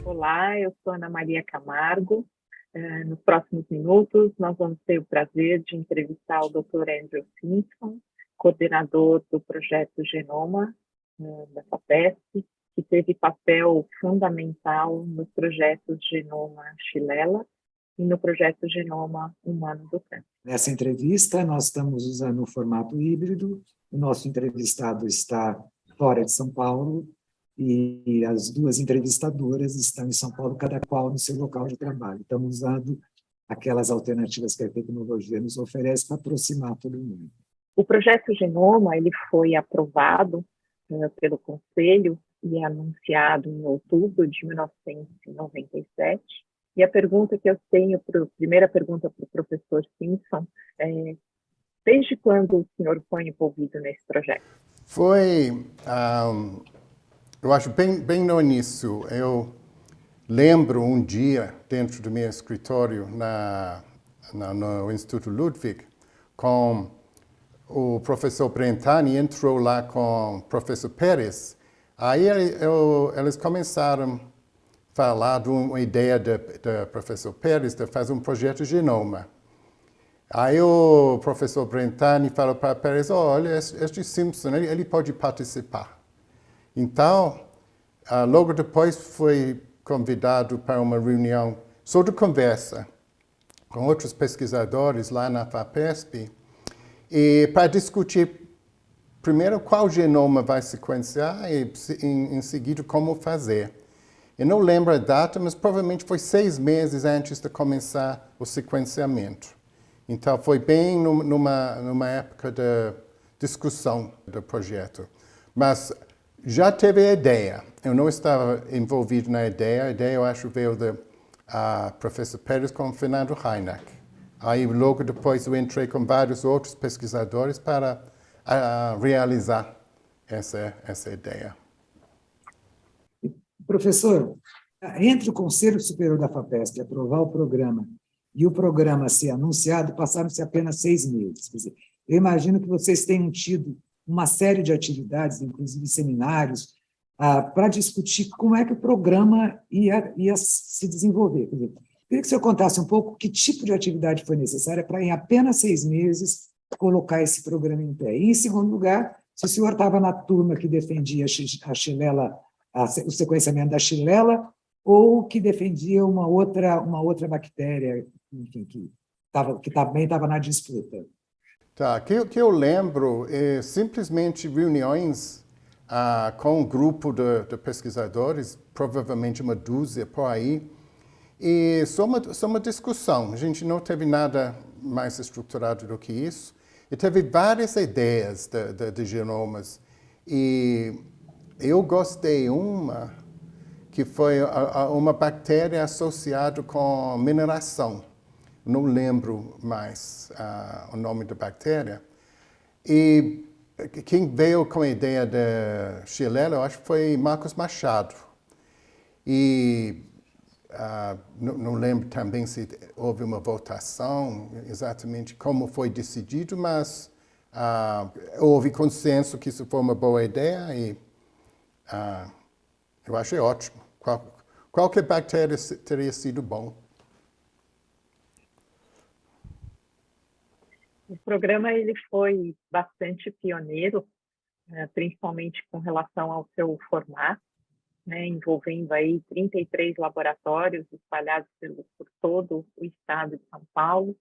Olá, eu sou Ana Maria Camargo. Nos próximos minutos, nós vamos ter o prazer de entrevistar o Dr. Andrew Simpson, coordenador do projeto Genoma da FAPESP, que teve papel fundamental nos projetos Genoma Xylella e no projeto Genoma Humano do Câncer. Nessa entrevista, nós estamos usando o formato híbrido. O nosso entrevistado está fora de São Paulo e as duas entrevistadoras estão em São Paulo, cada qual no seu local de trabalho. Estamos usando aquelas alternativas que a tecnologia nos oferece para aproximar todo mundo. O projeto Genoma ele foi aprovado pelo Conselho e anunciado em outubro de 1997. E a pergunta que eu tenho, primeira pergunta para o professor Simpson, é: desde quando o senhor foi envolvido nesse projeto? Foi, eu acho, bem no início. Eu lembro um dia, dentro do meu escritório no Instituto Ludwig, com o professor Brentani, entrou lá com o professor Pérez. Aí eles começaram a falar de uma ideia do professor Pérez de fazer um projeto Genoma. Aí o professor Brentani falou para Pérez: olha, este Simpson, ele pode participar. Então, logo depois foi convidado para uma reunião só de conversa com outros pesquisadores lá na FAPESP, e para discutir primeiro qual genoma vai sequenciar e em seguida como fazer. Eu não lembro a data, mas provavelmente foi 6 meses antes de começar o sequenciamento. Então foi bem numa época de discussão do projeto. Mas já teve a ideia. Eu não estava envolvido na ideia. A ideia, eu acho, veio do professor Pérez com o Fernando Reinach. Aí, logo depois, eu entrei com vários outros pesquisadores para realizar essa ideia. Professor, entre o Conselho Superior da FAPESP aprovar o programa e o programa ser anunciado, passaram-se apenas 6 meses. Quer dizer, eu imagino que vocês tenham tido uma série de atividades, inclusive seminários, para discutir como é que o programa ia se desenvolver. Quer dizer, queria que o senhor contasse um pouco que tipo de atividade foi necessária para, em apenas 6 meses, colocar esse programa em pé. E, em segundo lugar, se o senhor estava na turma que defendia a Xylella, o sequenciamento da Xylella, ou que defendia uma outra bactéria, enfim, que também estava na disputa. Tá, que eu lembro é simplesmente reuniões com um grupo de pesquisadores, provavelmente uma dúzia por aí, e só uma discussão. A gente não teve nada mais estruturado do que isso. E teve várias ideias de genomas. E eu gostei uma que foi uma bactéria associada com mineração. Não lembro mais o nome da bactéria. E quem veio com a ideia da Xylella, eu acho que foi Marcos Machado. E não lembro também se houve uma votação, exatamente como foi decidido, mas houve consenso que isso foi uma boa ideia e eu achei ótimo. Qualquer bactéria teria sido bom. O programa ele foi bastante pioneiro, principalmente com relação ao seu formato, né, envolvendo aí 33 laboratórios espalhados por todo o estado de São Paulo.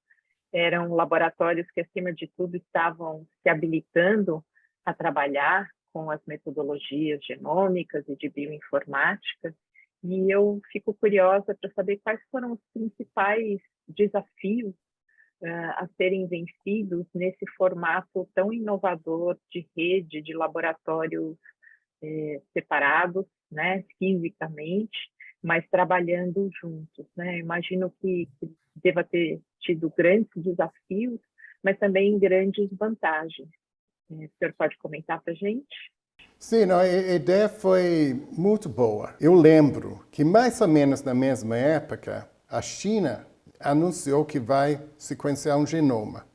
Eram laboratórios que, acima de tudo, estavam se habilitando a trabalhar com as metodologias genômicas e de bioinformática. E eu fico curiosa para saber quais foram os principais desafios a serem vencidos nesse formato tão inovador de rede, de laboratórios separados, né, fisicamente, mas trabalhando juntos, né? Imagino que deva ter tido grandes desafios, mas também grandes vantagens. O senhor pode comentar para a gente? Sim, a ideia foi muito boa. Eu lembro que mais ou menos na mesma época, a China anunciou que vai sequenciar um genoma.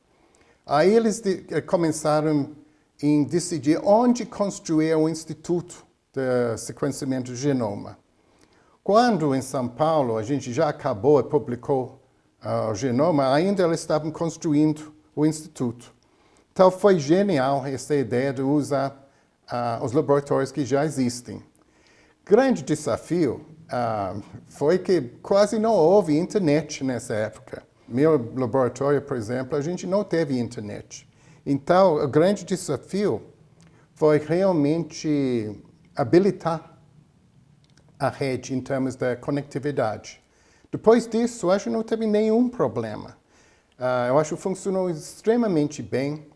Aí eles começaram a decidir onde construir o Instituto de Sequenciamento do Genoma. Quando em São Paulo a gente já acabou e publicou o genoma, ainda eles estavam construindo o Instituto. Então foi genial essa ideia de usar os laboratórios que já existem. Grande desafio foi que quase não houve internet nessa época. Meu laboratório, por exemplo, a gente não teve internet. Então, o grande desafio foi realmente habilitar a rede em termos da conectividade. Depois disso, acho que não teve nenhum problema. Eu acho que funcionou extremamente bem.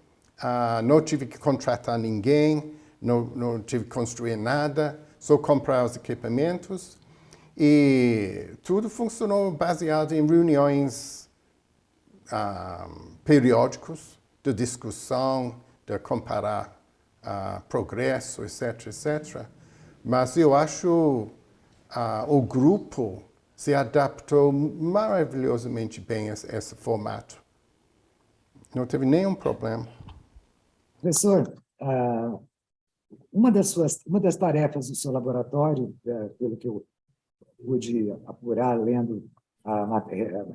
Não tive que contratar ninguém, não tive que construir nada, só comprar os equipamentos. E tudo funcionou baseado em reuniões periódicos de discussão, de comparar progresso, etc., etc. Mas eu acho o grupo se adaptou maravilhosamente bem a esse formato. Não teve nenhum problema. Professor, uma das tarefas do seu laboratório, pelo que eu pude apurar lendo a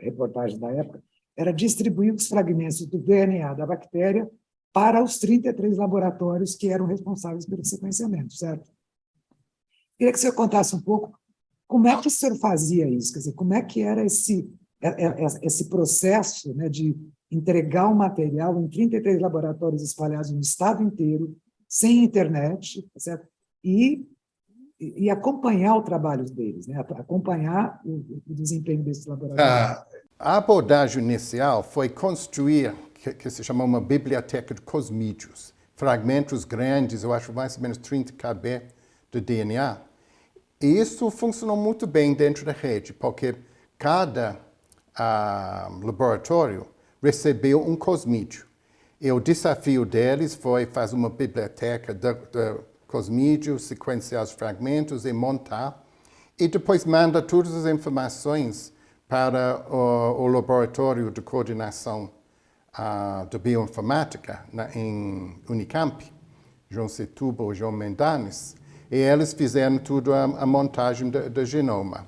reportagem da época, era distribuir os fragmentos do DNA da bactéria para os 33 laboratórios que eram responsáveis pelo sequenciamento, certo? Queria que o senhor contasse um pouco como é que o senhor fazia isso, quer dizer, como é que era esse processo, né, de entregar o material em 33 laboratórios espalhados no estado inteiro, sem internet, certo? E acompanhar o trabalho deles, né? Acompanhar o desempenho desses laboratórios. A abordagem inicial foi construir, que se chama uma biblioteca de cosmídeos, fragmentos grandes, eu acho mais ou menos 30 kb de DNA. E isso funcionou muito bem dentro da rede, porque cada laboratório recebeu um cosmídeo. E o desafio deles foi fazer uma biblioteca de cosmídeos, sequenciar os fragmentos e montar. E depois manda todas as informações para o laboratório de coordenação de bioinformática em Unicamp, João Setúbal e João Mendanes. E eles fizeram tudo a montagem do genoma.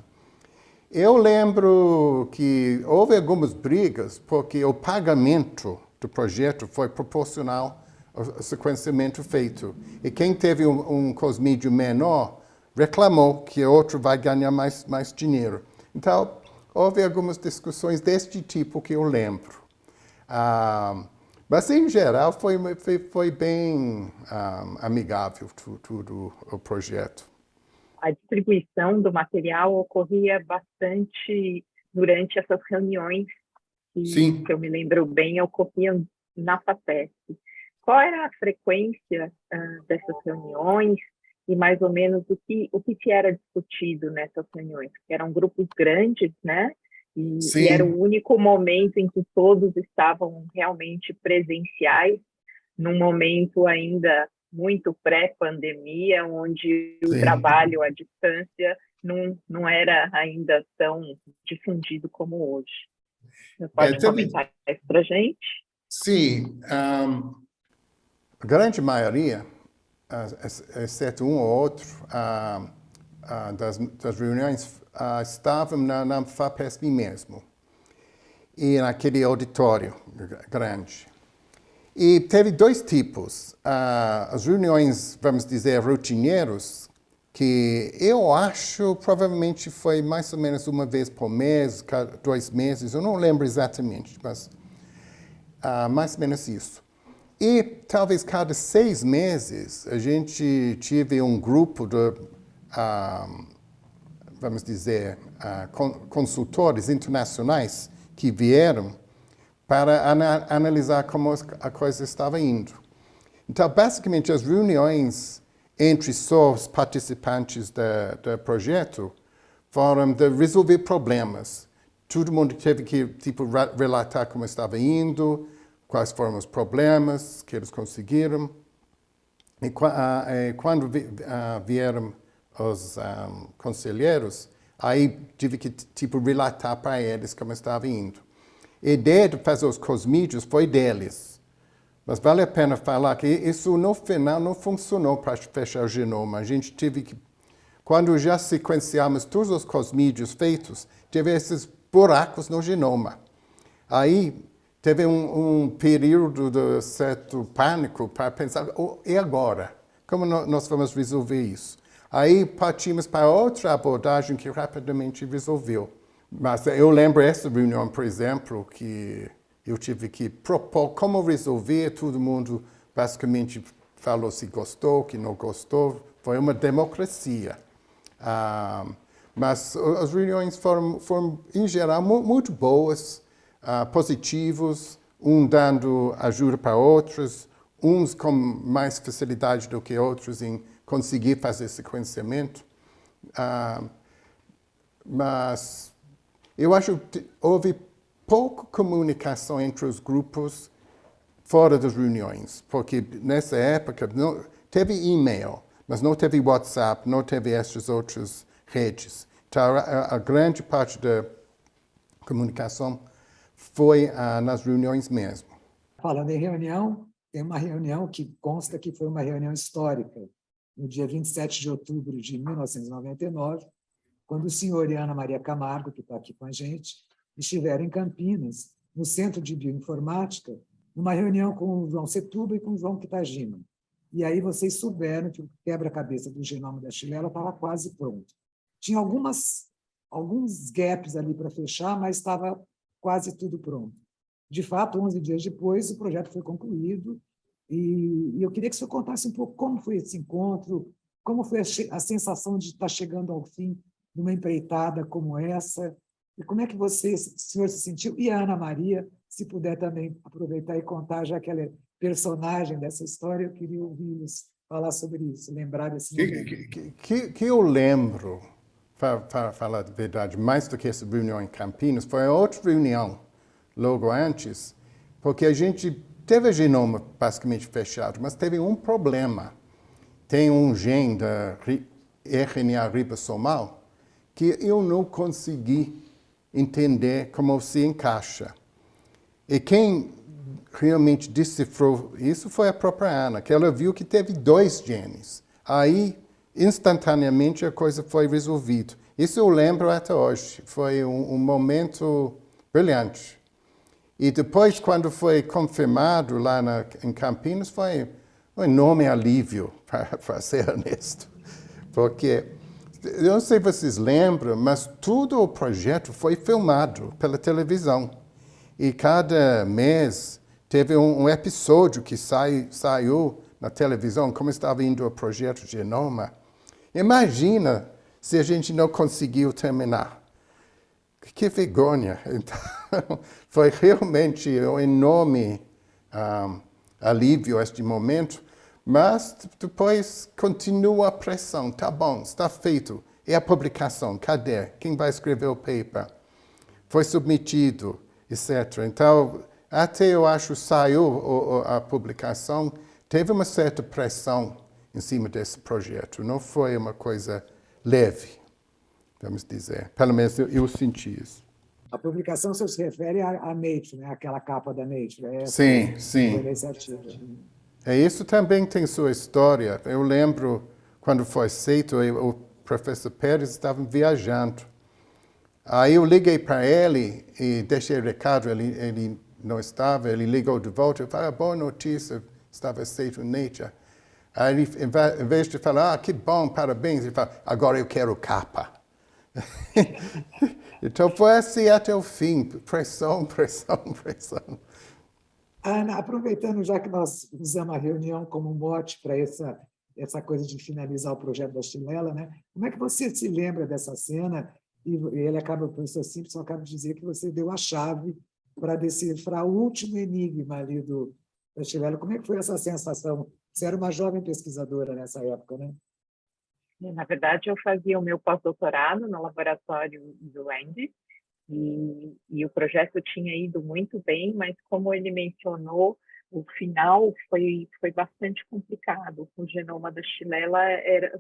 Eu lembro que houve algumas brigas, porque o pagamento do projeto foi proporcional ao sequenciamento feito. E quem teve um cosmídeo menor reclamou que outro vai ganhar mais dinheiro. Então, houve algumas discussões deste tipo que eu lembro. Mas, em geral, foi bem amigável tudo o projeto. A distribuição do material ocorria bastante durante essas reuniões que eu me lembro bem, ocorriam na FAPESP. Qual era a frequência dessas reuniões e mais ou menos o que era discutido nessas reuniões? Porque eram grupos grandes, né? E era o único momento em que todos estavam realmente presenciais, num momento ainda muito pré-pandemia, onde o trabalho à distância não era ainda tão difundido como hoje. Você pode comentar isso para a gente? Sim. A grande maioria, exceto um ou outro, das reuniões estavam na FAPESP mesmo, e naquele auditório grande. E teve dois tipos. As reuniões, vamos dizer, rotineiros, que eu acho provavelmente foi mais ou menos uma vez por mês, cada 2 meses, eu não lembro exatamente, mas mais ou menos isso. E talvez cada 6 meses a gente tive um grupo de, vamos dizer, consultores internacionais que vieram para analisar como a coisa estava indo. Então, basicamente, as reuniões entre só os participantes do projeto foram de resolver problemas. Todo mundo teve que relatar como estava indo, quais foram os problemas que eles conseguiram. E quando vieram os conselheiros, aí tive que relatar para eles como estava indo. A ideia de fazer os cosmídeos foi deles. Mas vale a pena falar que isso no final não funcionou para fechar o genoma. A gente teve que, quando já sequenciamos todos os cosmídeos feitos, teve esses buracos no genoma. Aí teve um período de certo pânico para pensar, e agora? Como nós vamos resolver isso? Aí partimos para outra abordagem que rapidamente resolveu. Mas eu lembro essa reunião, por exemplo, que eu tive que propor como resolver, todo mundo basicamente falou se gostou, que não gostou. Foi uma democracia. Mas as reuniões foram em geral, muito boas, positivos, dando ajuda para outros, uns com mais facilidade do que outros em conseguir fazer sequenciamento. Mas eu acho que houve pouca comunicação entre os grupos fora das reuniões, porque nessa época não, teve e-mail, mas não teve WhatsApp, não teve essas outras redes. Então, a grande parte da comunicação foi nas reuniões mesmo. Falando em reunião, tem uma reunião que consta que foi uma reunião histórica, no dia 27 de outubro de 1999, quando o senhor e a Ana Maria Camargo, que está aqui com a gente, estiveram em Campinas, no Centro de Bioinformática, numa reunião com o João Setúbal e com o João Kitagima. E aí vocês souberam que o quebra-cabeça do genoma da Xylella estava quase pronto. Tinha alguns gaps ali para fechar, mas estava quase tudo pronto. De fato, 11 dias depois, o projeto foi concluído, e eu queria que você contasse um pouco como foi esse encontro, como foi a sensação de estar chegando ao fim de uma empreitada como essa, e como é que você, senhor, se sentiu, e a Ana Maria, se puder também aproveitar e contar, já que ela é personagem dessa história, eu queria ouvi-los falar sobre isso, lembrar desse momento. Que eu lembro, para falar a verdade, mais do que essa reunião em Campinas, foi outra reunião, logo antes, porque a gente teve o genoma basicamente fechado, mas teve um problema. Tem um gene da RNA ribossomal que eu não consegui entender como se encaixa. E quem realmente decifrou isso foi a própria Ana, que ela viu que teve 2 genes. Aí, instantaneamente, a coisa foi resolvida. Isso eu lembro até hoje. Foi um momento brilhante. E depois, quando foi confirmado lá em Campinas, foi um enorme alívio, para ser honesto. Porque, eu não sei se vocês lembram, mas todo o projeto foi filmado pela televisão. E cada mês teve um episódio que saiu na televisão, como estava indo o projeto Genoma. Imagina se a gente não conseguiu terminar. Que vergonha! Então, foi realmente um enorme alívio este momento, mas depois continua a pressão. Tá bom, está feito. E a publicação? Cadê? Quem vai escrever o paper? Foi submetido, etc. Então, até eu acho saiu a publicação, teve uma certa pressão em cima desse projeto. Não foi uma coisa leve, vamos dizer. Pelo menos eu senti isso. A publicação se refere à Nature, né? Aquela capa da Nature. Sim, sim. Foi a iniciativa. Isso também tem sua história. Eu lembro quando foi feito, o professor Pérez estava viajando. Aí eu liguei para ele e deixei recado, ele não estava, ele ligou de volta e falou, boa notícia, estava feito Nature. Aí ele, em vez de falar, que bom, parabéns, ele falou, agora eu quero capa. Então foi assim até o fim, pressão, pressão, pressão. Ana, aproveitando já que nós usamos a reunião como mote para essa coisa de finalizar o projeto da Xylella, né? Como é que você se lembra dessa cena? E ele acaba, o professor Simpson acaba de dizer que você deu a chave para decifrar o último enigma ali da Xylella. Como é que foi essa sensação? Você era uma jovem pesquisadora nessa época, né? Na verdade, eu fazia o meu pós-doutorado no laboratório do Andy, e o projeto tinha ido muito bem, mas como ele mencionou, o final foi bastante complicado. O genoma da Xylella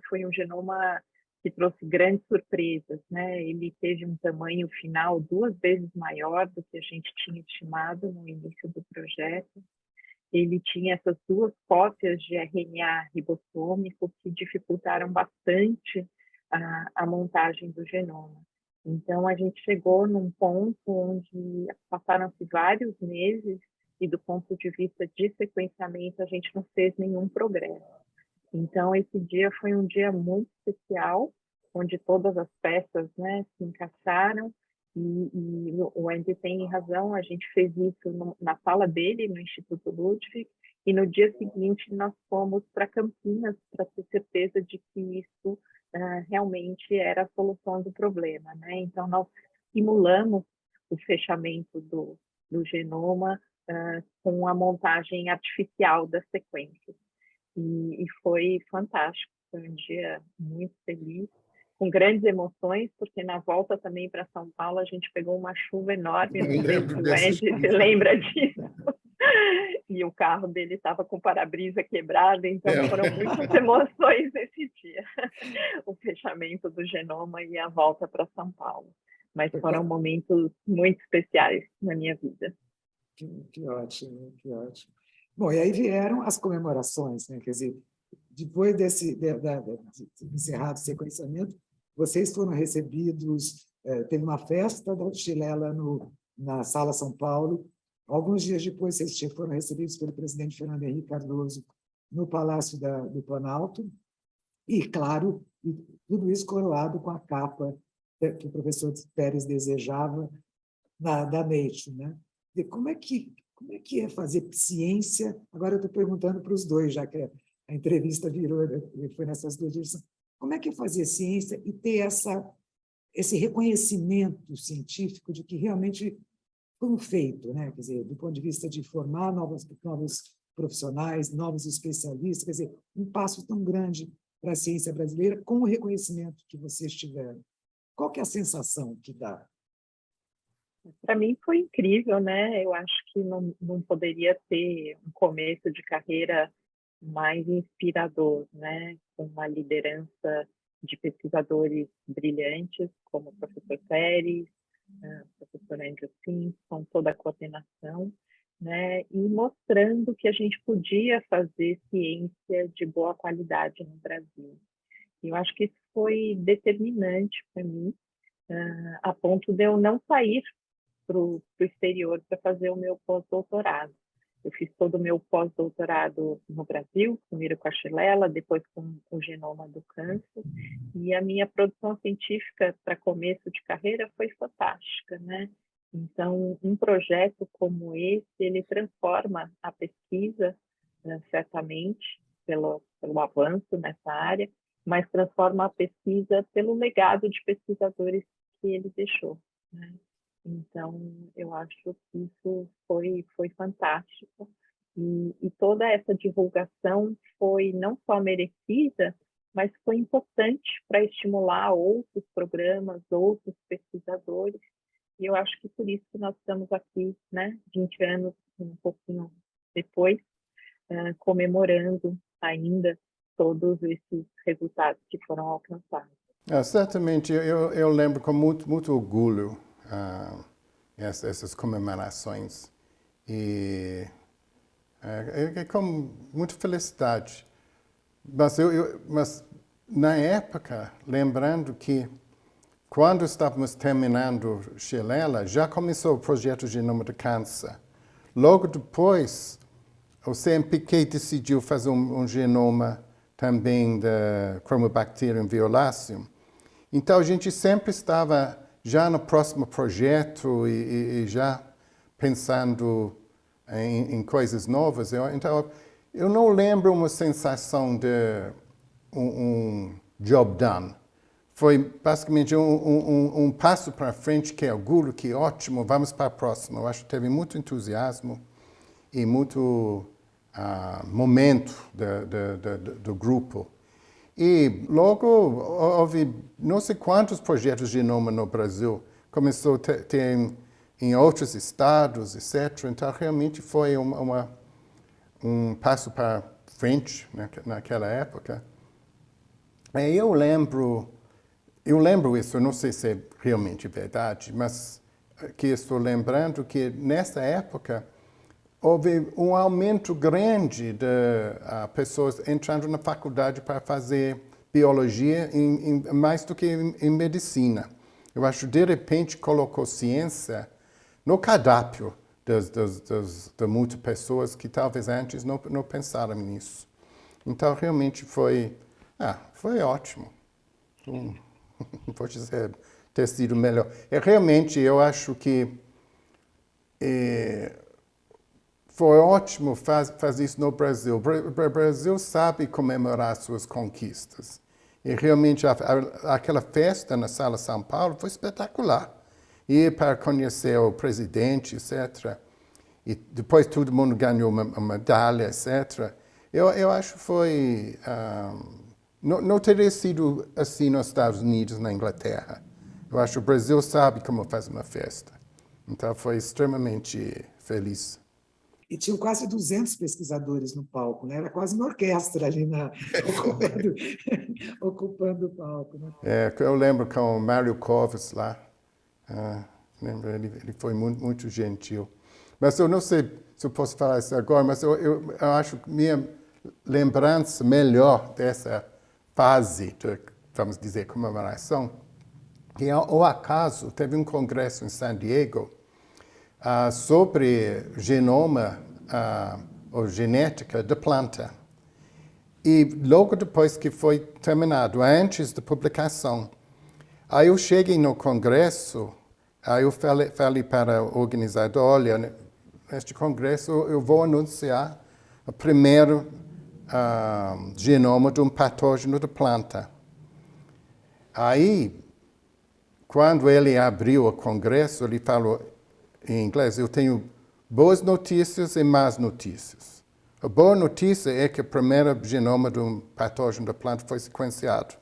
foi um genoma que trouxe grandes surpresas, né? Ele teve um tamanho final 2 vezes maior do que a gente tinha estimado no início do projeto. ele tinha essas duas cópias de RNA ribossômico que dificultaram bastante a montagem do genoma. Então, a gente chegou num ponto onde passaram-se vários meses e, do ponto de vista de sequenciamento, a gente não fez nenhum progresso. Então, esse dia foi um dia muito especial, onde todas as peças, né, se encaixaram, e o Andy tem razão, a gente fez isso na sala dele, no Instituto Ludwig, e no dia seguinte nós fomos para Campinas para ter certeza de que isso realmente era a solução do problema, né? Então, nós simulamos o fechamento do genoma com a montagem artificial das sequências. E foi fantástico, foi um dia muito feliz, com grandes emoções, porque na volta também para São Paulo a gente pegou uma chuva enorme. Eu lembro Andy, você lembra disso? E o carro dele estava com o para-brisa quebrado, então foram muitas emoções nesse dia. O fechamento do genoma e a volta para São Paulo. Mas foram momentos muito especiais na minha vida. Que ótimo, que ótimo. Bom, e aí vieram as comemorações, né? Quer dizer, depois de encerrado o sequenciamento, vocês foram recebidos, teve uma festa da Chilela na Sala São Paulo. Alguns dias depois, vocês foram recebidos pelo presidente Fernando Henrique Cardoso no Palácio do Planalto. E, claro, tudo isso coroado com a capa que o professor Pérez desejava da Nature, né? E como é que é fazer ciência? Agora eu estou perguntando para os dois, já que a entrevista foi nessas duas direções. Como é que é fazer ciência e ter esse reconhecimento científico de que realmente foi um feito, né? Quer dizer, do ponto de vista de formar novos profissionais, novos especialistas, quer dizer, um passo tão grande para a ciência brasileira com o reconhecimento que vocês tiveram. Qual que é a sensação que dá? Para mim foi incrível, né? Eu acho que não poderia ter um começo de carreira mais inspirador, né? Com uma liderança de pesquisadores brilhantes, como o professor Pérez, o professor Andrew Simpson, toda a coordenação, né? E mostrando que a gente podia fazer ciência de boa qualidade no Brasil. E eu acho que isso foi determinante para mim, a ponto de eu não sair para o exterior para fazer o meu pós-doutorado. Eu fiz todo o meu pós-doutorado no Brasil, primeiro com a Chilela, depois com o genoma do câncer, e a minha produção científica para começo de carreira foi fantástica, né? Então, um projeto como esse, ele transforma a pesquisa, certamente, pelo avanço nessa área, mas transforma a pesquisa pelo legado de pesquisadores que ele deixou, né? Então, eu acho que isso foi fantástico. E toda essa divulgação foi não só merecida, mas foi importante para estimular outros programas, outros pesquisadores. E eu acho que por isso que nós estamos aqui, né, 20 anos, um pouquinho depois, comemorando ainda todos esses resultados que foram alcançados. Certamente, eu lembro com muito orgulho essas comemorações e com muita felicidade. Mas na época, lembrando que quando estávamos terminando Chilela, já começou o projeto Genoma do Câncer. Logo depois, o CNPq decidiu fazer um genoma também da Chromobacterium violaceum. Então, a gente sempre estava já no próximo projeto e já pensando em coisas novas. Então, eu não lembro uma sensação de um job done. Foi basicamente um passo para frente, que é orgulho, que é ótimo, vamos para a próxima. Eu acho que teve muito entusiasmo e muito momento do grupo. E logo houve não sei quantos projetos de genoma no Brasil. Começou a ter em outros estados, etc. Então, realmente foi um passo para frente naquela época. E eu lembro isso, eu não sei se é realmente verdade, mas que estou lembrando que nessa época houve um aumento grande de pessoas entrando na faculdade para fazer biologia, mais do que em medicina. Eu acho que, de repente, colocou ciência no cardápio de muitas pessoas que talvez antes não pensaram nisso. Então, realmente foi ótimo. Vou dizer, ter sido melhor. Realmente, eu acho que foi ótimo fazer isso no Brasil. O Brasil sabe comemorar suas conquistas. E realmente aquela festa na Sala São Paulo foi espetacular. Ir para conhecer o presidente, etc. E depois todo mundo ganhou uma medalha, etc. Eu acho que foi... não teria sido assim nos Estados Unidos, na Inglaterra. Eu acho que o Brasil sabe como fazer uma festa. Então, foi extremamente feliz. E tinham quase 200 pesquisadores no palco, né? Era quase uma orquestra ali ocupando o palco. Né? Eu lembro com o Mário Covas lá. Ele foi muito gentil. Mas eu não sei se eu posso falar isso agora, mas eu acho que minha lembrança melhor dessa fase de, vamos dizer, comemoração, que ao acaso teve um congresso em San Diego sobre genoma ou genética da planta. E logo depois que foi terminado, antes da publicação, aí eu cheguei no congresso, aí eu falei para o organizador, olha, neste congresso eu vou anunciar o primeiro genoma de um patógeno da planta. Aí, quando ele abriu o congresso, ele falou em inglês, eu tenho boas notícias e más notícias. A boa notícia é que o primeiro genoma de um patógeno da planta foi sequenciado.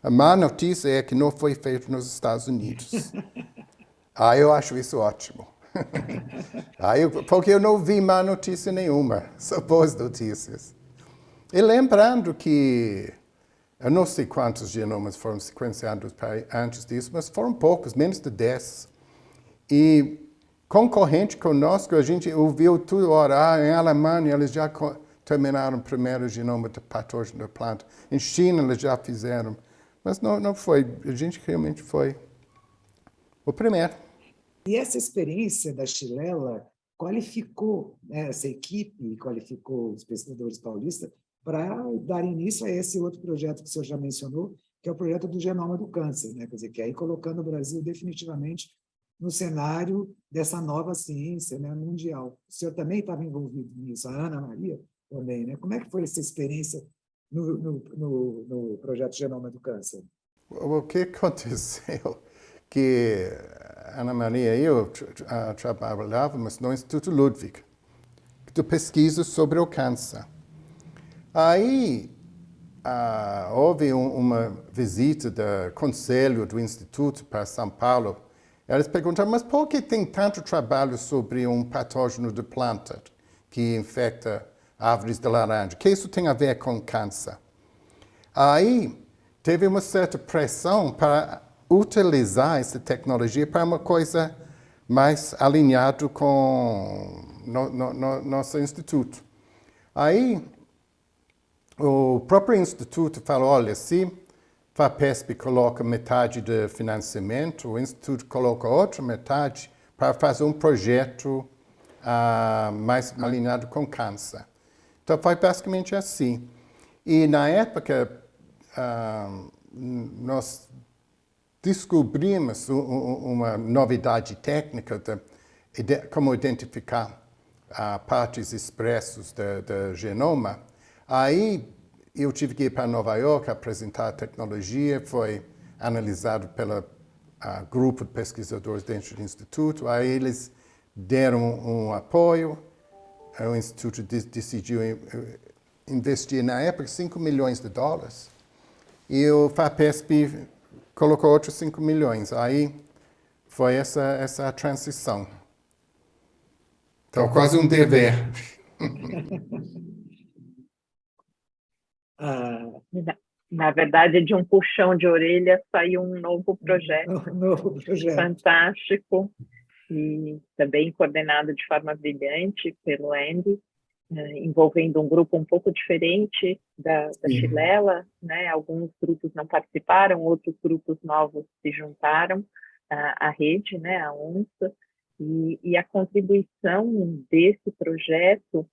A má notícia é que não foi feito nos Estados Unidos. Eu acho isso ótimo. Porque eu não vi má notícia nenhuma, só boas notícias. E lembrando que eu não sei quantos genomas foram sequenciados antes disso, mas foram poucos, menos de 10. E concorrente conosco, a gente ouviu tudo, em Alemanha eles já terminaram o primeiro genoma de patógeno da planta. Em China eles já fizeram. Mas não foi, a gente realmente foi o primeiro. E essa experiência da Xilela qualificou, né, essa equipe, qualificou os pesquisadores paulistas para dar início a esse outro projeto que o senhor já mencionou, que é o projeto do genoma do câncer, né? Quer dizer, que aí colocando o Brasil definitivamente no cenário dessa nova ciência, né, mundial. O senhor também estava envolvido nisso, a Ana Maria também, né? Como é que foi essa experiência no projeto Genoma do Câncer? O que aconteceu que Ana Maria e eu trabalhávamos no Instituto Ludwig, de pesquisa sobre o câncer. Aí houve uma visita do conselho do Instituto para São Paulo. Eles perguntaram, mas por que tem tanto trabalho sobre um patógeno de planta que infecta árvores de laranja? O que isso tem a ver com câncer? Aí teve uma certa pressão para utilizar essa tecnologia para uma coisa mais alinhada com nosso instituto. Aí o próprio instituto falou, olha, se a FAPESP coloca metade do financiamento, o instituto coloca outra metade para fazer um projeto mais alinhado com câncer. Então foi basicamente assim. E na época nós descobrimos uma novidade técnica de como identificar partes expressas do genoma. Aí eu tive que ir para Nova York apresentar a tecnologia, foi analisado pelo grupo de pesquisadores dentro do Instituto. Aí eles deram um apoio, o Instituto decidiu investir, na época, $5 milhões. E o FAPESP colocou outros 5 milhões. Aí foi essa transição. Então, quase um dever. Na verdade, de um puxão de orelha saiu um novo projeto. Um novo projeto. Fantástico. e também coordenado de forma brilhante pelo Andy, envolvendo um grupo um pouco diferente da Chilela, né? Alguns grupos não participaram, outros grupos novos se juntaram à rede, né? A ONSA, e a contribuição desse projeto,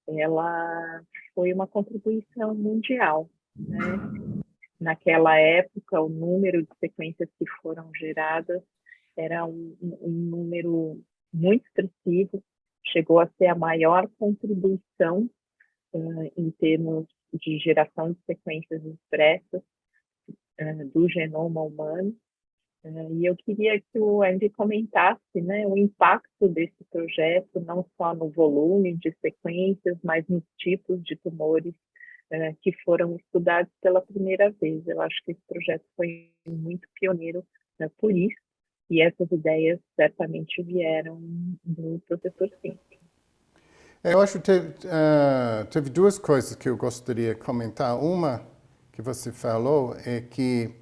ela foi uma contribuição mundial, né? Naquela época, o número de sequências que foram geradas era um número muito expressivo, chegou a ser a maior contribuição em termos de geração de sequências expressas do genoma humano. E eu queria que o Andy comentasse, né, o impacto desse projeto, não só no volume de sequências, mas nos tipos de tumores que foram estudados pela primeira vez. Eu acho que esse projeto foi muito pioneiro por isso, e essas ideias certamente vieram do professor Simpson. Eu acho que teve duas coisas que eu gostaria de comentar. Uma que você falou é que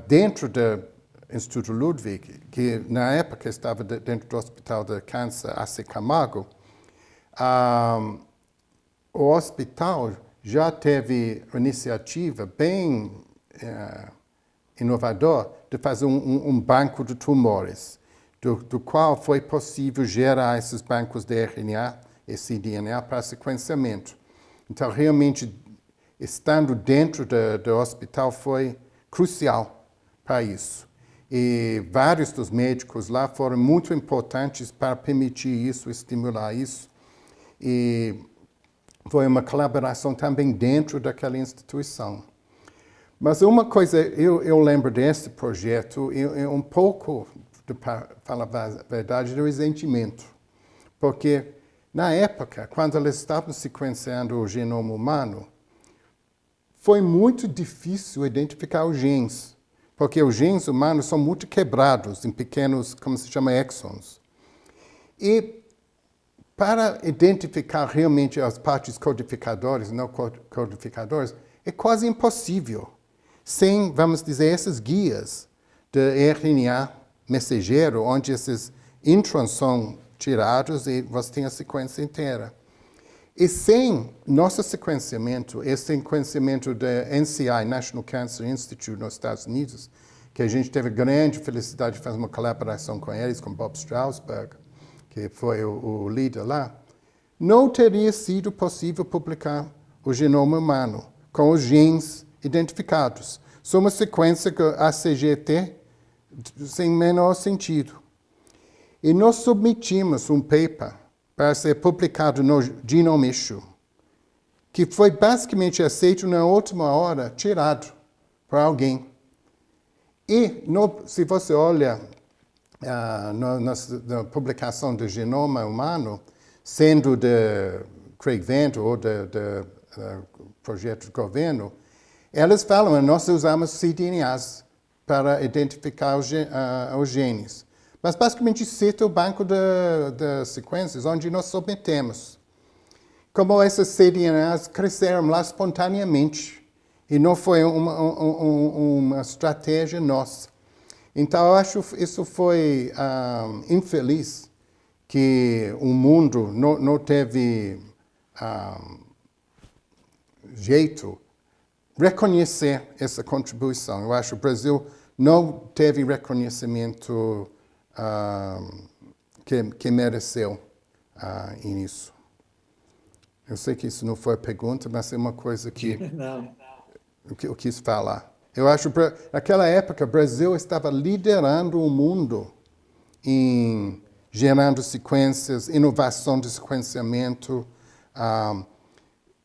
dentro do Instituto Ludwig, que na época estava dentro do Hospital de Câncer AC Camargo, o hospital já teve uma iniciativa bem inovadora de fazer um banco de tumores, do qual foi possível gerar esses bancos de RNA e cDNA para sequenciamento. Então, realmente, estando dentro do hospital foi crucial para isso. E vários dos médicos lá foram muito importantes para permitir isso, estimular isso. E foi uma colaboração também dentro daquela instituição. Mas uma coisa, eu lembro desse projeto, um pouco, para falar a verdade, de ressentimento. Porque, na época, quando eles estavam sequenciando o genoma humano, foi muito difícil identificar os genes. Porque os genes humanos são muito quebrados em pequenos, como se chama, exons. E para identificar realmente as partes codificadoras e não codificadoras, é quase impossível. Sem, vamos dizer, essas guias de RNA mensageiro, onde esses introns são tirados e você tem a sequência inteira. E sem nosso sequenciamento, esse sequenciamento da NCI, National Cancer Institute, nos Estados Unidos, que a gente teve grande felicidade de fazer uma colaboração com eles, com Bob Strausberg, que foi o líder lá, não teria sido possível publicar o genoma humano com os genes identificados. Só uma sequência ACGT sem menor sentido. E nós submetimos um paper para ser publicado no Genome Issue, que foi basicamente aceito na última hora, tirado por alguém. E se você olha na publicação do genoma humano, sendo de Craig Venter ou do projeto do governo, eles falam que nós usamos cDNAs para identificar os genes. Mas basicamente cita o banco de sequências onde nós submetemos. Como essas cDNAs cresceram lá espontaneamente e não foi uma estratégia nossa. Então, eu acho que isso foi infeliz, que o mundo não teve jeito de reconhecer essa contribuição. Eu acho que o Brasil não teve reconhecimento que mereceu nisso. Eu sei que isso não foi a pergunta, mas é uma coisa que eu quis falar. Eu acho que naquela época o Brasil estava liderando o mundo em gerando sequências, inovação de sequenciamento,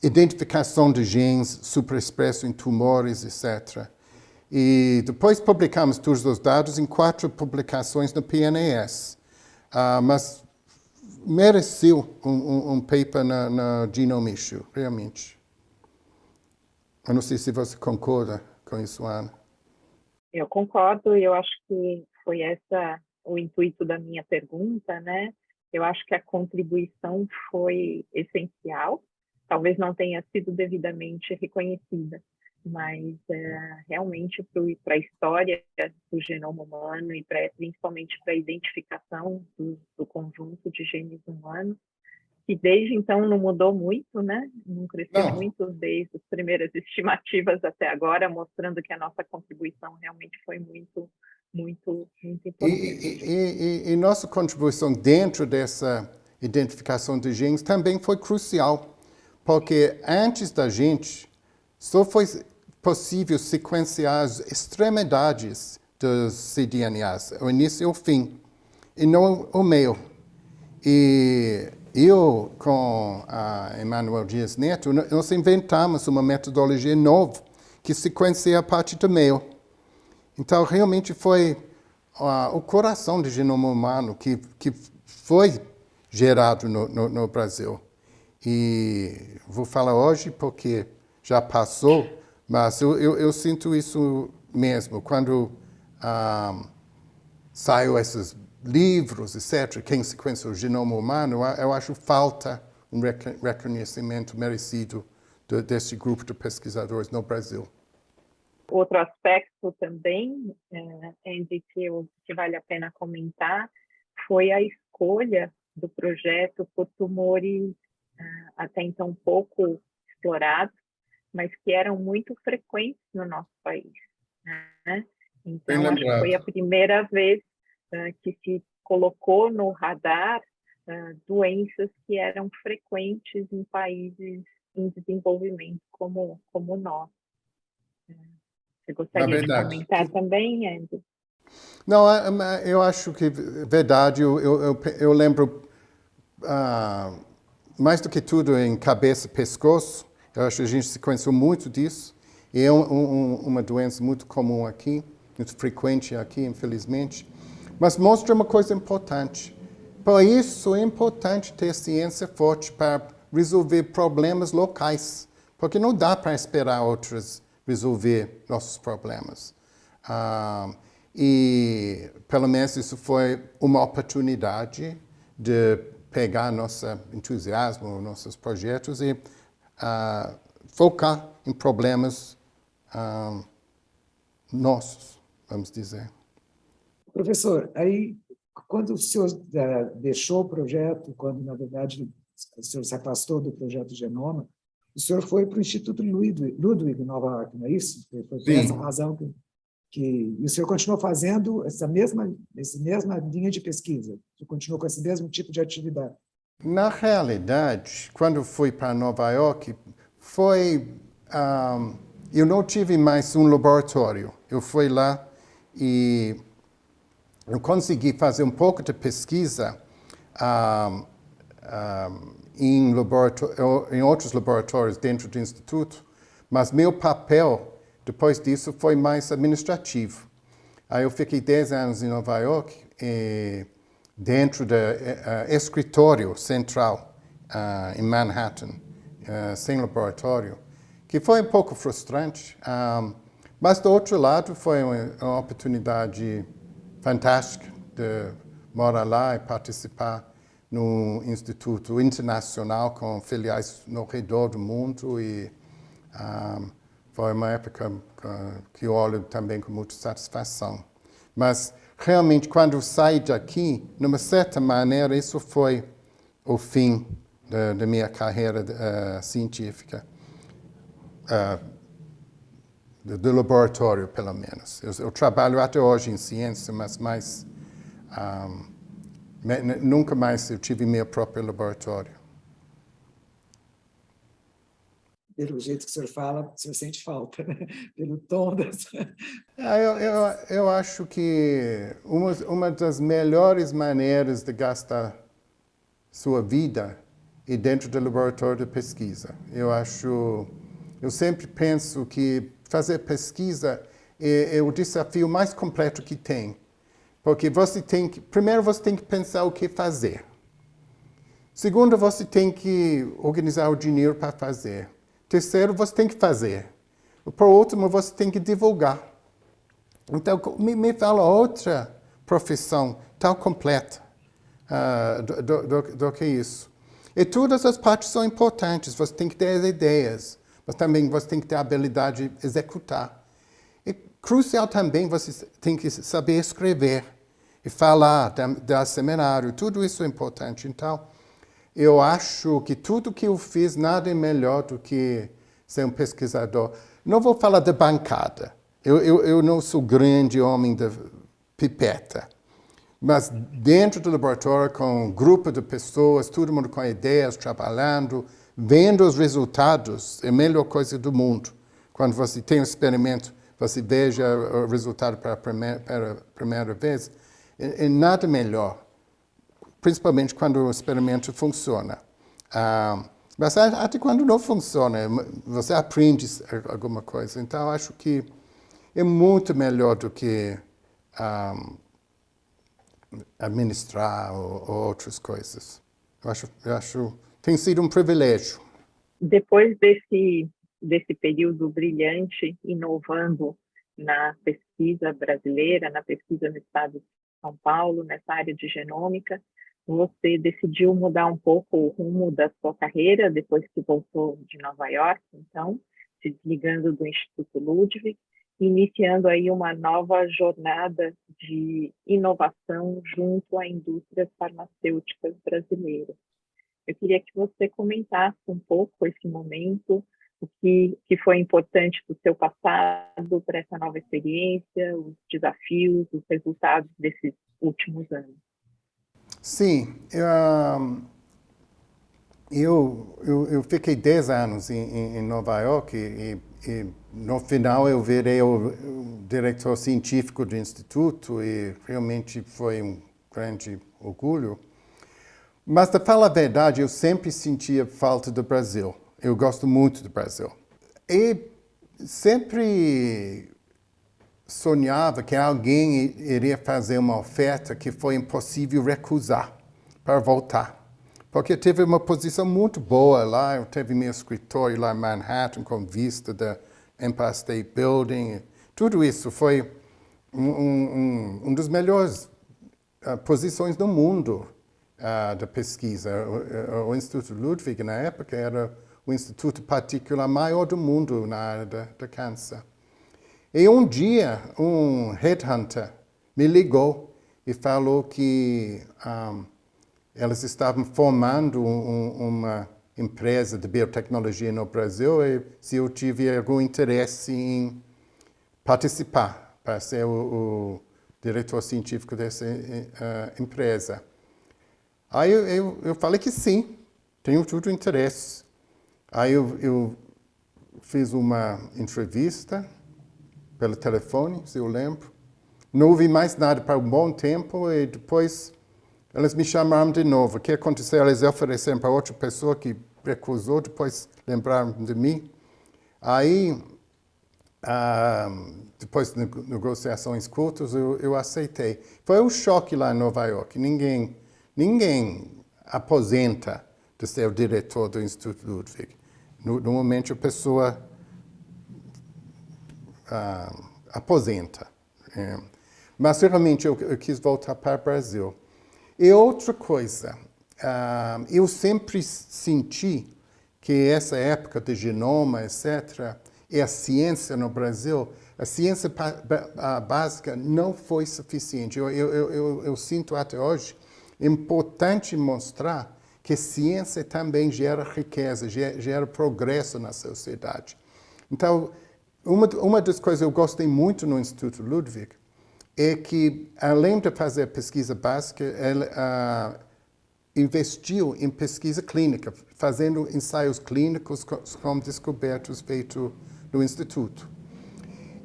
identificação de genes superexpressos em tumores, etc. E depois publicamos todos os dados em 4 publicações no PNAS. Mas mereceu um paper na Genome Issue, realmente. Eu não sei se você concorda com isso, Ana. Eu concordo, e eu acho que foi o intuito da minha pergunta, né? Eu acho que a contribuição foi essencial, talvez não tenha sido devidamente reconhecida, mas realmente para a história do genoma humano e principalmente para a identificação do conjunto de genes humanos, que desde então não mudou muito, né? Não cresceu Não. muito desde as primeiras estimativas até agora, mostrando que a nossa contribuição realmente foi muito importante. E nossa contribuição dentro dessa identificação de genes também foi crucial, porque antes da gente, só foi possível sequenciar as extremidades dos cDNAs, o início e o fim, e não o meio. E eu, com a Emanuel Dias Neto, nós inventamos uma metodologia nova que sequencia a parte do meio. Então, realmente foi o coração do genoma humano que foi gerado no Brasil. E vou falar hoje porque já passou, mas eu sinto isso mesmo. Quando saiu esses livros, etc., quem sequencia o genoma humano, eu acho falta um reconhecimento merecido desse grupo de pesquisadores no Brasil. Outro aspecto também, Andy, que vale a pena comentar, foi a escolha do projeto por tumores até então pouco explorados, mas que eram muito frequentes no nosso país, né? Então, acho que foi a primeira vez que se colocou no radar doenças que eram frequentes em países em desenvolvimento como o nosso. Você gostaria de comentar também, Andy? Não, eu acho que é verdade. Eu lembro, mais do que tudo, em cabeça e pescoço. Eu acho que a gente sequenciou muito disso. E é uma doença muito comum aqui, muito frequente aqui, infelizmente. Mas mostra uma coisa importante. Por isso é importante ter ciência forte para resolver problemas locais. Porque não dá para esperar outros resolver nossos problemas. E, pelo menos, isso foi uma oportunidade de pegar nosso entusiasmo, nossos projetos e focar em problemas nossos, vamos dizer. Professor, aí, quando o senhor deixou o projeto, quando, na verdade, o senhor se afastou do projeto Genoma, o senhor foi para o Instituto Ludwig, em Nova York, não é isso? Foi por essa razão que o senhor continuou fazendo essa mesma linha de pesquisa? O senhor continuou com esse mesmo tipo de atividade? Na realidade, quando fui para Nova York, eu não tive mais um laboratório. Eu fui lá e eu consegui fazer um pouco de pesquisa em outros laboratórios dentro do Instituto, mas meu papel, depois disso, foi mais administrativo. Aí eu fiquei 10 anos em Nova York, dentro do escritório central em Manhattan, sem laboratório, que foi um pouco frustrante, mas do outro lado foi uma oportunidade fantástica de morar lá e participar no Instituto Internacional com filiais no redor do mundo e foi uma época que eu olho também com muita satisfação. Mas realmente, quando eu saí daqui, de uma certa maneira, isso foi o fim da minha carreira científica, do laboratório, pelo menos. Eu trabalho até hoje em ciência, mas nunca mais eu tive meu próprio laboratório. Pelo jeito que o senhor fala, o senhor sente falta, né? Pelo tom dessa... Eu acho que uma das melhores maneiras de gastar sua vida é dentro do laboratório de pesquisa. Eu sempre penso que fazer pesquisa é o desafio mais completo que tem. Porque primeiro você tem que pensar o que fazer. Segundo, você tem que organizar o dinheiro para fazer. Terceiro, você tem que fazer. Por último, você tem que divulgar. Então, me fala outra profissão tão completa do que isso. E todas as partes são importantes. Você tem que ter as ideias, mas também você tem que ter a habilidade de executar. E crucial também você tem que saber escrever e falar, dar seminário, tudo isso é importante. Então, eu acho que tudo que eu fiz, nada é melhor do que ser um pesquisador. Não vou falar de bancada. Eu não sou grande homem de pipeta. Mas dentro do laboratório, com um grupo de pessoas, todo mundo com ideias, trabalhando, vendo os resultados, é a melhor coisa do mundo. Quando você tem um experimento, você veja o resultado pela primeira vez, é nada melhor. Principalmente quando o experimento funciona. Mas até quando não funciona, você aprende alguma coisa. Então, acho que é muito melhor do que administrar ou outras coisas. Eu acho tem sido um privilégio. Depois desse período brilhante, inovando na pesquisa brasileira, na pesquisa no estado de São Paulo, nessa área de genômica, você decidiu mudar um pouco o rumo da sua carreira depois que voltou de Nova York, então, se desligando do Instituto Ludwig, iniciando aí uma nova jornada de inovação junto a indústrias farmacêuticas brasileiras. Eu queria que você comentasse um pouco esse momento, o que foi importante do seu passado para essa nova experiência, os desafios, os resultados desses últimos anos. Sim, eu fiquei 10 anos em Nova York e no final eu virei o diretor científico do Instituto e realmente foi um grande orgulho. Mas, para falar a verdade, eu sempre sentia falta do Brasil. Eu gosto muito do Brasil. E sempre sonhava que alguém iria fazer uma oferta que foi impossível recusar para voltar. Porque eu tive uma posição muito boa lá, eu tive meu escritório lá em Manhattan com vista do Empire State Building. Tudo isso foi uma das melhores posições do mundo da pesquisa. O Instituto Ludwig, na época, era o instituto particular maior do mundo na área da câncer. E um dia, um headhunter me ligou e falou que elas estavam formando uma empresa de biotecnologia no Brasil e se eu tive algum interesse em participar para ser o diretor científico dessa empresa. Aí eu falei que sim, tenho todo interesse. Aí eu fiz uma entrevista pelo telefone, se eu lembro. Não ouvi mais nada por um bom tempo e depois elas me chamaram de novo. O que aconteceu? Elas ofereceram para outra pessoa que recusou, depois lembraram de mim. Aí, depois de negociações curtas, eu aceitei. Foi um choque lá em Nova York. Ninguém aposenta de ser o diretor do Instituto Ludwig. Normalmente a pessoa aposenta. Mas realmente eu quis voltar para o Brasil. E outra coisa, eu sempre senti que essa época de genoma, etc., e a ciência no Brasil, a ciência básica não foi suficiente. Eu sinto até hoje importante mostrar que ciência também gera riqueza, gera progresso na sociedade. Então, uma das coisas que eu gostei muito no Instituto Ludwig é que, além de fazer pesquisa básica, ela investiu em pesquisa clínica, fazendo ensaios clínicos com descobertas feitas no Instituto.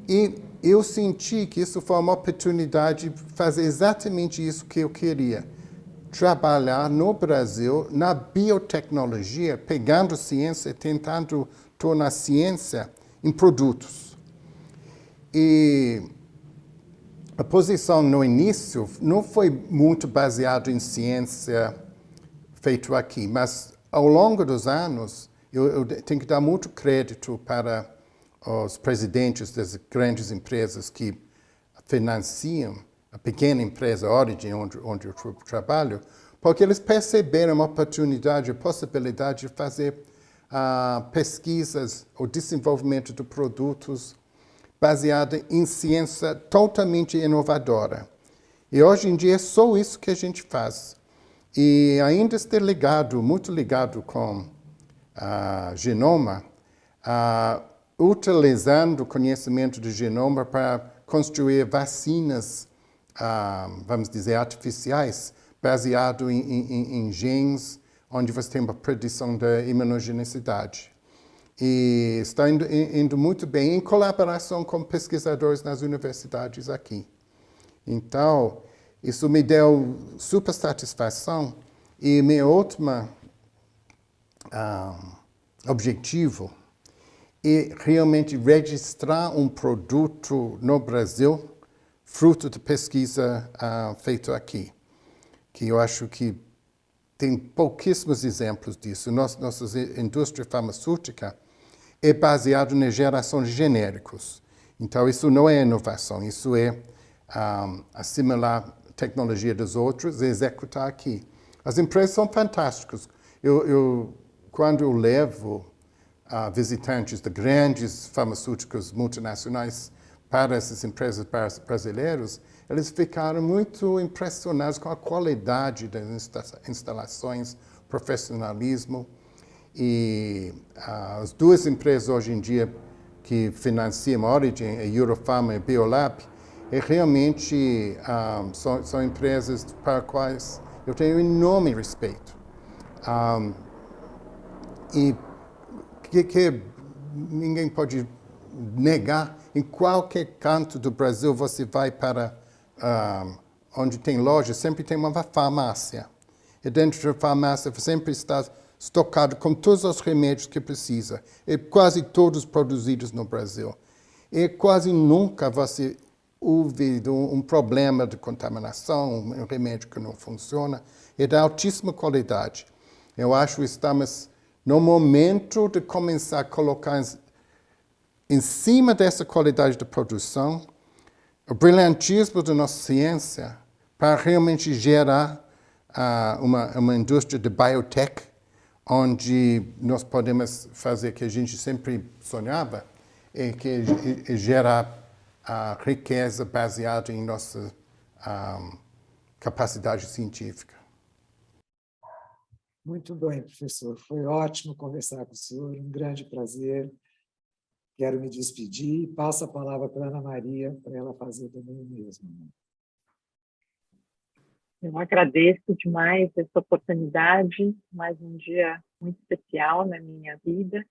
E eu senti que isso foi uma oportunidade de fazer exatamente isso que eu queria. Trabalhar no Brasil, na biotecnologia, pegando ciência e tentando tornar ciência em produtos. E a posição no início não foi muito baseada em ciência feita aqui, mas ao longo dos anos, eu tenho que dar muito crédito para os presidentes das grandes empresas que financiam a pequena empresa Origin, onde eu trabalho, porque eles perceberam a oportunidade, a possibilidade de fazer pesquisas ou desenvolvimento de produtos baseado em ciência totalmente inovadora. E hoje em dia é só isso que a gente faz. E ainda está ligado, muito ligado com genoma, utilizando o conhecimento do genoma para construir vacinas, vamos dizer, artificiais, baseado em genes, onde você tem uma predição da imunogenicidade. E está indo muito bem em colaboração com pesquisadores nas universidades aqui. Então, isso me deu super satisfação e meu último objetivo é realmente registrar um produto no Brasil, fruto de pesquisa feita aqui, que eu acho que tem pouquíssimos exemplos disso. Nossa indústria farmacêutica é baseada na geração de genéricos. Então, isso não é inovação, isso é assimilar a tecnologia dos outros e executar aqui. As empresas são fantásticas. Quando eu levo visitantes de grandes farmacêuticas multinacionais para essas empresas brasileiras, eles ficaram muito impressionados com a qualidade das instalações, profissionalismo. E as duas empresas hoje em dia que financiam a Origin, a Eurofarma e a Biolab, realmente são empresas para as quais eu tenho enorme respeito. E que ninguém pode negar, em qualquer canto do Brasil você vai para onde tem loja, sempre tem uma farmácia. E dentro da farmácia sempre está estocado com todos os remédios que precisa. E quase todos produzidos no Brasil. E quase nunca você ouve um problema de contaminação, um remédio que não funciona. É de altíssima qualidade. Eu acho que estamos no momento de começar a colocar em cima dessa qualidade de produção o brilhantismo da nossa ciência para realmente gerar uma indústria de biotech onde nós podemos fazer o que a gente sempre sonhava, e gerar a riqueza baseada em nossa capacidade científica. Muito bem, professor. Foi ótimo conversar com o senhor, um grande prazer. Quero me despedir e passo a palavra para a Ana Maria, para ela fazer também o mesmo. Eu agradeço demais essa oportunidade, mais um dia muito especial na minha vida.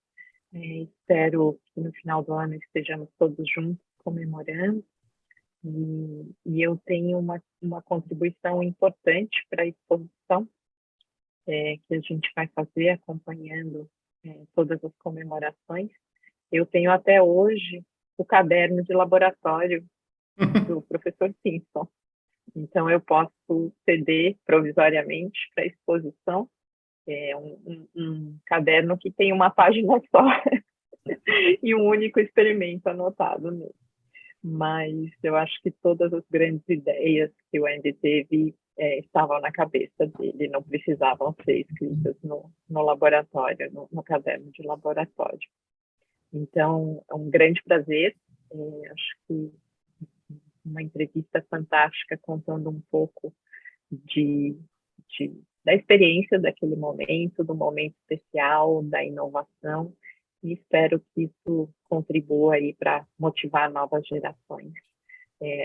Espero que no final do ano estejamos todos juntos comemorando. E eu tenho uma contribuição importante para a exposição que a gente vai fazer acompanhando todas as comemorações. Eu tenho até hoje o caderno de laboratório do professor Simpson. Então, eu posso ceder provisoriamente para a exposição um caderno que tem uma página só e um único experimento anotado nele. Mas eu acho que todas as grandes ideias que o Andy teve estavam na cabeça dele, não precisavam ser escritas no laboratório, no caderno de laboratório. Então, é um grande prazer. Acho que uma entrevista fantástica contando um pouco da experiência daquele momento, do momento especial, da inovação, e espero que isso contribua aí para motivar novas gerações,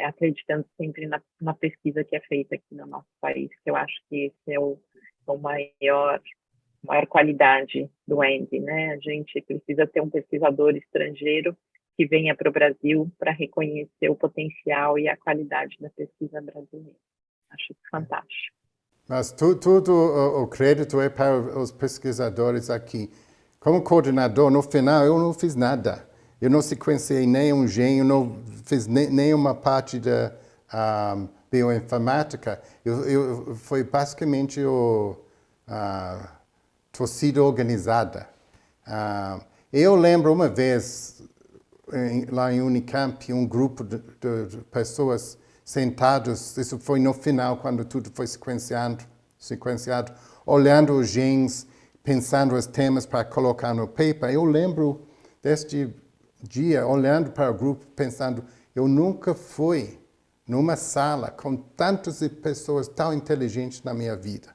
acreditando sempre na pesquisa que é feita aqui no nosso país, que eu acho que esse é o maior qualidade do Andy, né? A gente precisa ter um pesquisador estrangeiro que venha para o Brasil para reconhecer o potencial e a qualidade da pesquisa brasileira. Acho fantástico. Mas tudo o crédito é para os pesquisadores aqui. Como coordenador, no final, eu não fiz nada. Eu não sequenciei nenhum gene, eu não fiz nenhuma parte da bioinformática. Foi basicamente torcida organizada. Eu lembro uma vez, lá em Unicamp, um grupo de pessoas sentados, isso foi no final, quando tudo foi sequenciado, olhando os genes, pensando os temas para colocar no paper, eu lembro deste dia, olhando para o grupo, pensando, eu nunca fui numa sala com tantas pessoas tão inteligentes na minha vida.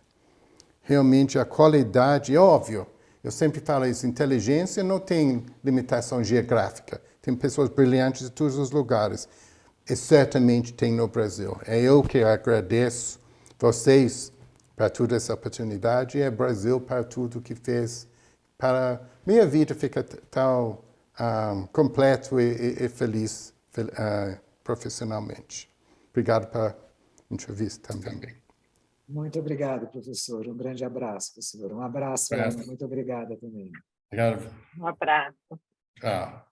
Realmente a qualidade, é óbvio, eu sempre falo isso, inteligência não tem limitação geográfica. Tem pessoas brilhantes de todos os lugares. E certamente tem no Brasil. É eu que agradeço vocês para toda essa oportunidade e é Brasil para tudo que fez para minha vida ficar tão completo e feliz profissionalmente. Obrigado pela entrevista também. Muito obrigado, professor. Um grande abraço, professor. Um abraço, Ana. Muito obrigada também. Obrigado. Um abraço. Tchau.